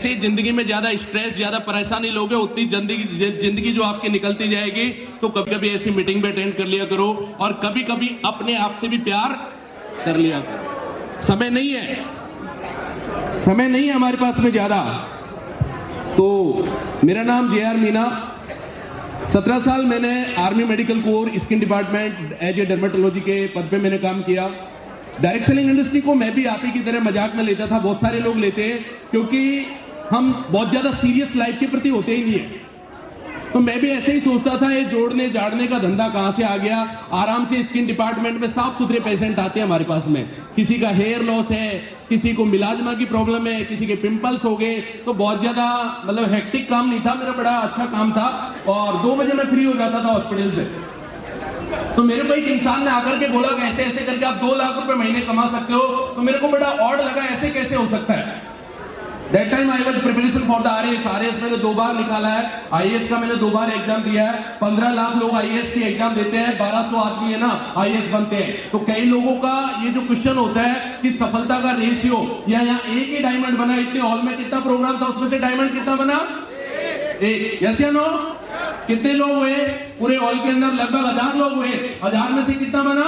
जिंदगी में ज्यादा स्ट्रेस, ज्यादा परेशानी लोगे, उतनी जिंदगी जो आपकी निकलती जाएगी। तो कभी कभी ऐसी मीटिंग में अटेंड कर लिया करो और कभी कभी अपने आप से भी प्यार कर लिया करो। समय नहीं है हमारे पास में ज्यादा। तो मेरा नाम JR मीना, 17 साल मैंने army medical corps skin department as a dermatology के पद पे मैंने काम किया। डायरेक्ट सेलिंग इंडस्ट्री को मैं भी आप ही की तरह मजाक में लेता था, बहुत सारे लोग लेते हैं, क्योंकि हम बहुत ज्यादा सीरियस लाइफ के प्रति होते ही नहीं है। तो मैं भी ऐसे ही सोचता था, ये जोड़ने जाड़ने का धंधा कहां से आ गया। आराम से स्किन डिपार्टमेंट में साफ सुथरे पेशेंट आते हैं हमारे पास में, किसी का हेयर लॉस है, किसी को मिलाजमा की प्रॉब्लम है, किसी के पिंपल्स हो गए। तो बहुत ज्यादा मतलब हेक्टिक काम नहीं था मेरा, बड़ा अच्छा काम था और 2 बजे मैं फ्री हो जाता था हॉस्पिटल से। तो मेरे को एक इंसान ने आकर के बोला कि ऐसे ऐसे करके आप 2 लाख रुपए महीने कमा सकते हो। तो मेरे को बड़ा ऑड लगा, ऐसे कैसे हो सकता है। That time I was preparation for the RAS मैंने 2 बार निकाला है। आईएएस का मैंने 2 बार एग्जाम दिया है। 15 लाख लोग आईएएस की एग्जाम देते हैं, 1200 आदमी है ना आईएएस बनते हैं। तो कई लोगों का ये जो क्वेश्चन होता है कि सफलता का रेशियो, या यहाँ एक ही डायमंड बना, इतने हॉल में कितना प्रोग्राम था, उसमें से डायमंड कितना बना? 1। यस या नो? कितने लोग हुए पूरे हॉल के अंदर? लगभग 1000 लोग हुए। 1000 में से कितना बना?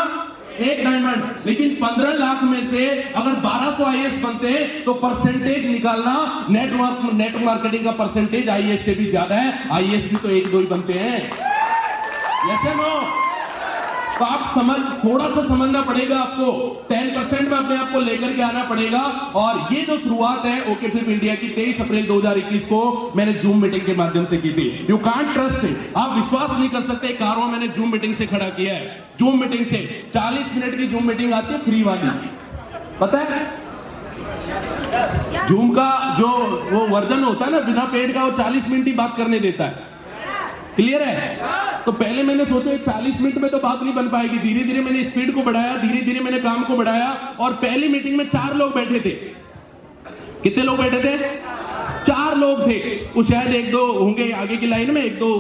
1 डायमंड। लेकिन 15 लाख में से अगर 1200 आईएएस बनते हैं तो परसेंटेज निकालना, नेट मार्केटिंग का परसेंटेज आईएएस से भी ज्यादा है। आईएएस भी तो 1-2 ही बनते हैं। यस या नो? तो आप थोड़ा सा समझना पड़ेगा आपको। 10% में अपने आप को लेकर के आना पड़ेगा। और ये जो शुरुआत है ओके फिल्म इंडिया की 23 अप्रैल 2021 को मैंने जूम मीटिंग के माध्यम से की थी। यू कांट ट्रस्ट इट, आप विश्वास नहीं कर सकते। कारवां मैंने जूम मीटिंग से खड़ा किया है। जूम मीटिंग से 40 मिनट की जूम मीटिंग आती है फ्री वाली, पता है? जूम का जो वो वर्जन होता है ना बिना पेड का, वो 40 मिनट ही बात करने देता है। क्लियर है? तो पहले मैंने सोचा 40 मिनट में तो बात नहीं बन पाएगी। धीरे धीरे मैंने स्पीड को बढ़ाया, धीरे धीरे मैंने काम को बढ़ाया और पहली मीटिंग में 4 लोग बैठे थे। कितने लोग बैठे थे? 4 लोग थे। वो शायद 1-2 होंगे आगे की लाइन में, 1-2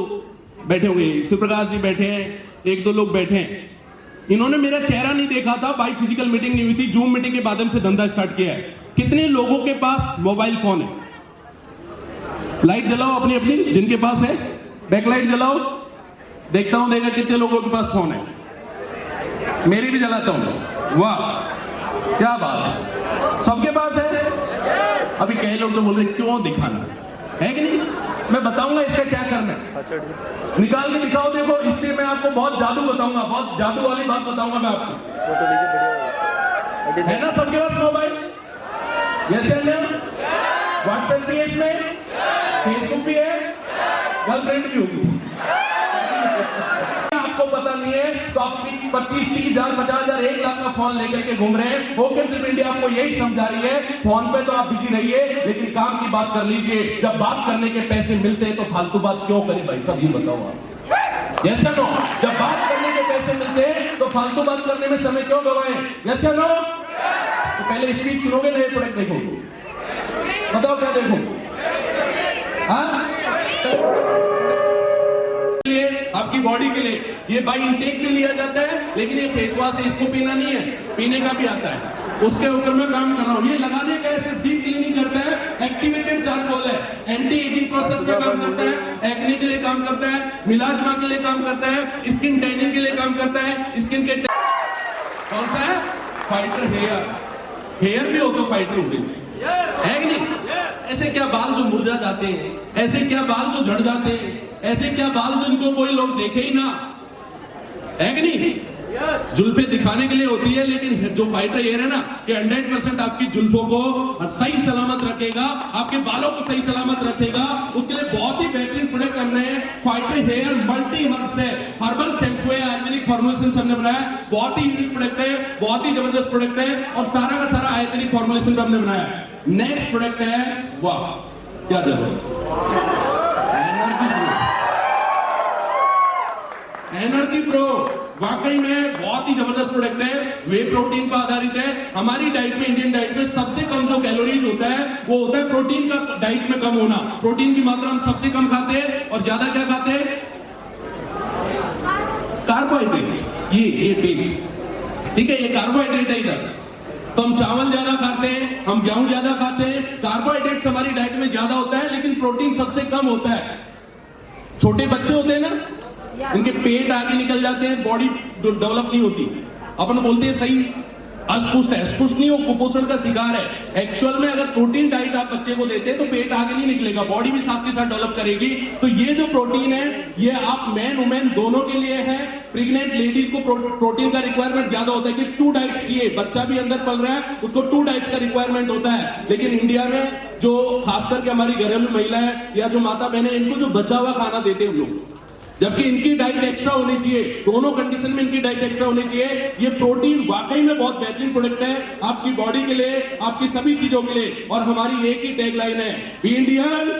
बैठे होंगे। शिवप्रकाश जी बैठे हैं, 1-2 लोग बैठे हैं। इन्होंने मेरा चेहरा नहीं देखा था, बाई फिजिकल मीटिंग नहीं हुई थी। जूम मीटिंग के माध्यम से धंधा स्टार्ट किया है। कितने लोगों के पास मोबाइल फोन है? लाइट जलाओ अपनी अपनी, जिनके पास है बैकलाइट जलाओ, देखता हूं देखा कितने लोगों के पास फोन है। मेरी भी जलाता हूं। वाह क्या बात है, सबके पास है। अभी कई लोग तो बोल रहे क्यों दिखाना है कि नहीं। मैं बताऊंगा इसका क्या करना है, निकाल के दिखाओ। देखो इससे मैं आपको बहुत जादू बताऊंगा, बहुत जादू वाली बात बताऊंगा मैं आपको। है ना सबके पास मोबाइल? यस या नो? व्हाट्सएप भी है इसमें, फेसबुक भी है, गर्लफ्रेंड भी होगी। आपको पता नहीं है तो आप 25, 30 हजार, 50 हजार, 1 लाख का फोन लेकर के घूम रहे हैं। ओके फिल्म इंडिया आपको यही समझा रही है, फोन पे तो आप बिजी रहिए लेकिन काम की बात कर लीजिए। जब बात करने के पैसे मिलते हैं तो फालतू बात क्यों करें भाई, सब ये बताओ आप। यस या नो? जब बात करने के पैसे मिलते हैं तो फालतू बात करने में समय क्यों गवाएं? यस या नो? तो पहले स्पीच सुनोगे, नए प्रोडक्ट देखो, बताओ क्या देखो? आपकी बॉडी के लिए ये बाई इनटेक में लिया जाता है, लेकिन ये फेस वॉश है, इसको पीना नहीं है, पीने का भी आता है। उसके ऊपर मैं काम कर रहा हूँ। ये लगाने का सिर्फ डीप क्लीनिंग करता है, एक्टिवेटेड चारकोल है, एंटी एजिंग प्रोसेस में काम करता है, एक्ने के लिए काम करता है, मिलाजमा के लिए काम करता है, स्किन टैनिंग के लिए काम करता है। स्किन के कौन सा है? फाइटर हेयर भी हो तो फाइटर होने चाहिए, है कि नहीं? ऐसे क्या बाल जो मुरझा जाते हैं, ऐसे क्या बाल जो झड़ जाते हैं, ऐसे क्या बाल जो इनको कोई लोग देखे ही ना, है कि नहीं? जुल्फे दिखाने के लिए होती है, लेकिन जो फाइटर हेयर है ना, कि 100% आपकी जुल्फों को सही सलामत रखेगा, आपके बालों को सही सलामत रखेगा। उसके लिए बहुत ही बेहतरीन प्रोडक्ट हमने फाइटर हेयर मल्टी हर्ब से हर्बल शैम्पू है, आयुर्वेदिक फॉर्मुलेशन हमने बनाया। बहुत ही यूनिक प्रोडक्ट है, बहुत ही जबरदस्त प्रोडक्ट है और सारा का सारा आयुर्वेदिक फॉर्मुलेशन हमने बनाया। नेक्स्ट प्रोडक्ट है, वाह क्या जबरदस्त, एनर्जी प्रो। वाकई में बहुत ही जबरदस्त प्रोडक्ट है, वे प्रोटीन पर आधारित है। हमारी डाइट में, इंडियन डाइट में सबसे कम जो कैलोरीज होता है वो होता है प्रोटीन का डाइट में कम होना। प्रोटीन की मात्रा हम सबसे कम खाते हैं और ज्यादा क्या खाते हैं? कार्बोहाइड्रेट। ये ठीक है, ये कार्बोहाइड्रेट है इधर। तो हम चावल ज्यादा खाते हैं, हम गेहूं ज्यादा खाते हैं, कार्बोहाइड्रेट्स हमारी डाइट में ज्यादा होता है, लेकिन प्रोटीन सबसे कम होता है। छोटे बच्चे होते हैं ना, उनके पेट आगे निकल जाते हैं, बॉडी डेवलप नहीं होती। अपन बोलते हैं सही अस्पुष्ट है, अस्पुष्ट नहीं, वो कुपोषण का शिकार है। एक्चुअल में अगर प्रोटीन डाइट आप बच्चे को देते हैं तो पेट आगे नहीं निकलेगा, बॉडी भी साथ के साथ डेवलप करेगी। तो ये जो प्रोटीन है ये आप मैन वुमेन दोनों के लिए है। प्रेग्नेंट लेडीज को प्रोटीन का रिक्वायरमेंट ज्यादा होता है कि 2 डाइट्स चाहिए, बच्चा भी अंदर पल रहा है उसको 2 डाइट्स का रिक्वायरमेंट होता है। लेकिन इंडिया में जो खास करके हमारी घरेलू महिला है या जो माता बहने, इनको जो बचा हुआ खाना देते हैं हम लोग, जबकि इनकी डाइट एक्स्ट्रा होनी चाहिए। दोनों कंडीशन में इनकी डाइट एक्स्ट्रा होनी चाहिए। ये प्रोटीन वाकई में बहुत बेहतरीन प्रोडक्ट है आपकी बॉडी के लिए, आपकी सभी चीजों के लिए। और हमारी एक ही टैगलाइन है, बी इंडियन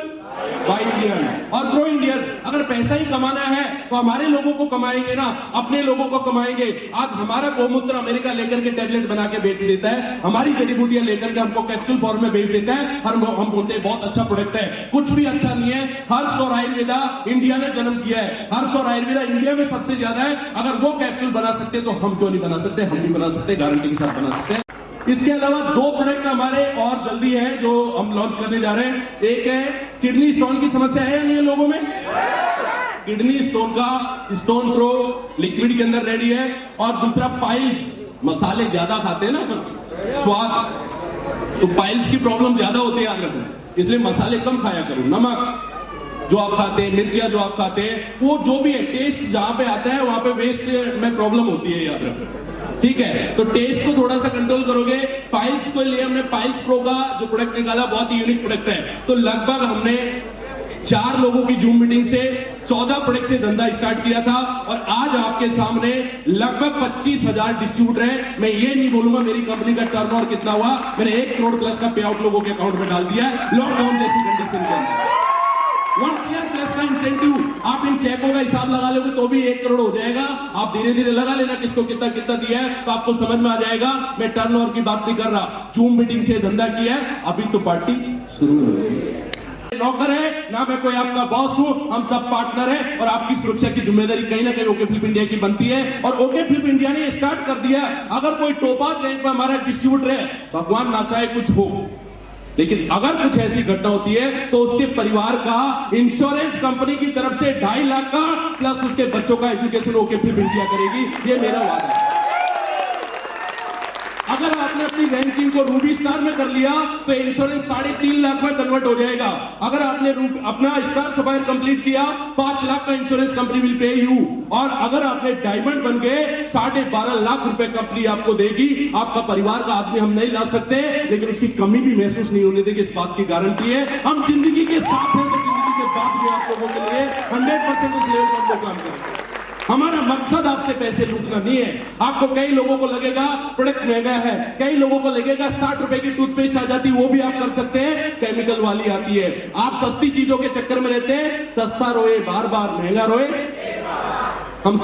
बाय इंडियन और ग्रो इंडियन। अगर पैसा ही कमाना है तो हमारे लोगों को कमाएंगे ना, अपने लोगों को कमाएंगे। आज हमारा गोमूत्र अमेरिका लेकर के टैबलेट बना के बेच देता है, हमारी जड़ी बूटियां लेकर के हमको कैप्सूल फॉर्म में बेच देता है, और हम बोलते हैं बहुत अच्छा प्रोडक्ट है। कुछ भी अच्छा नहीं है। हर्ब्स और आयुर्वेदा इंडिया ने जन्म दिया है, हर्ब्स और आयुर्वेदा इंडिया में सबसे ज्यादा है। अगर वो कैप्सूल बना सकते तो हम क्यों नहीं बना सकते? हम भी बना सकते, गारंटी के साथ बना सकते हैं। इसके अलावा 2 प्रोडक्ट हमारे और जल्दी है जो हम लॉन्च करने जा रहे हैं। एक है किडनी स्टोन की समस्या है या नहीं है लोगों में? किडनी स्टोन का स्टोन प्रो लिक्विड के अंदर रेडी है। और दूसरा पाइल्स, मसाले ज्यादा खाते हैं ना अपन, स्वाद, तो पाइल्स की प्रॉब्लम ज्यादा होती है, याद रखना। इसलिए मसाले कम खाया करो। नमक जो आप खाते हैं, मिर्चियां जो आप खाते हैं, वो जो भी है टेस्ट जहां पे आता है वहां पे वेस्ट में प्रॉब्लम होती है, याद रखना। ठीक है, तो टेस्ट को थोड़ा सा कंट्रोल करोगे। पाइल्स को लिए हमने पाइल्स प्रो का जो प्रोडक्ट निकाला, बहुत ही यूनिक प्रोडक्ट है। तो लगभग हमने 4 लोगों की जूम मीटिंग से 14 प्रोडक्ट से धंधा स्टार्ट किया था, और आज आपके सामने लगभग 25,000 डिस्ट्रीब्यूटर है। मैं ये नहीं बोलूंगा मेरी कंपनी का टर्नओवर कितना हुआ, मैंने 1 करोड़ प्लस का पे आउट लोगों के अकाउंट में डाल दिया है लॉकडाउन जैसी कंडीशन के अंदर। 1 CR प्लस का इंसेंटिव, आप इन चेकों का हिसाब लगा लोगे तो भी 1 करोड़ हो जाएगा। आप धीरे धीरे लगा लेना किसको कितना कितना दिया है, तो आपको समझ में आ जाएगा। मैं टर्नओवर की बात नहीं कर रहा, जूम मीटिंग से धंधा किया है, अभी तो पार्टी शुरू हो गई है। नौकर है ना, मैं कोई आपका बॉस हूं, हम सब पार्टनर हैं, और आपकी सुरक्षा की जिम्मेदारी कहीं ना कहीं ओके फ्लिप इंडिया की बनती है। और ओके फ्लिप इंडिया ने स्टार्ट कर दिया। अगर कोई टोपाज रेंज पर हमारा डिस्ट्रीब्यूटर है, भगवान ना चाहे कुछ हो, लेकिन अगर कुछ ऐसी घटना होती है तो उसके परिवार का इंश्योरेंस कंपनी की तरफ से 2.5 लाख का प्लस उसके बच्चों का एजुकेशन ओके फ्लिप इंडिया करेगी, ये मेरा वादा है। अगर आपने अपनी रैंकिंग को रूबी स्टार में कर लिया तो इंश्योरेंस 3.5 लाख में कन्वर्ट हो जाएगा। अगर आपने अपना स्टार सफायर कंप्लीट किया, 5 लाख का insurance company will pay you. और अगर आपने डायमंड बन गए, 12.5 लाख रुपए कंपनी आपको देगी। आपका परिवार का आदमी हम नहीं ला सकते, लेकिन उसकी कमी भी महसूस नहीं होने देगी, इस बात की गारंटी है। हम जिंदगी के साथ हैं तो जिंदगी के बाद भी आप लोगों के लिए 100% उस लेवल पर हम लोग काम करेंगे। हमारा मकसद आपसे पैसे लूटना नहीं है। आपको कई लोगों को लगेगा प्रोडक्ट महंगा है, कई लोगों को लगेगा 60 रुपए की टूथपेस्ट आ जाती, वो भी आप कर सकते हैं, केमिकल वाली आती है। आप सस्ती चीजों के चक्कर में रहते हैं, सस्ता रोए बार बार, महंगा रोए हम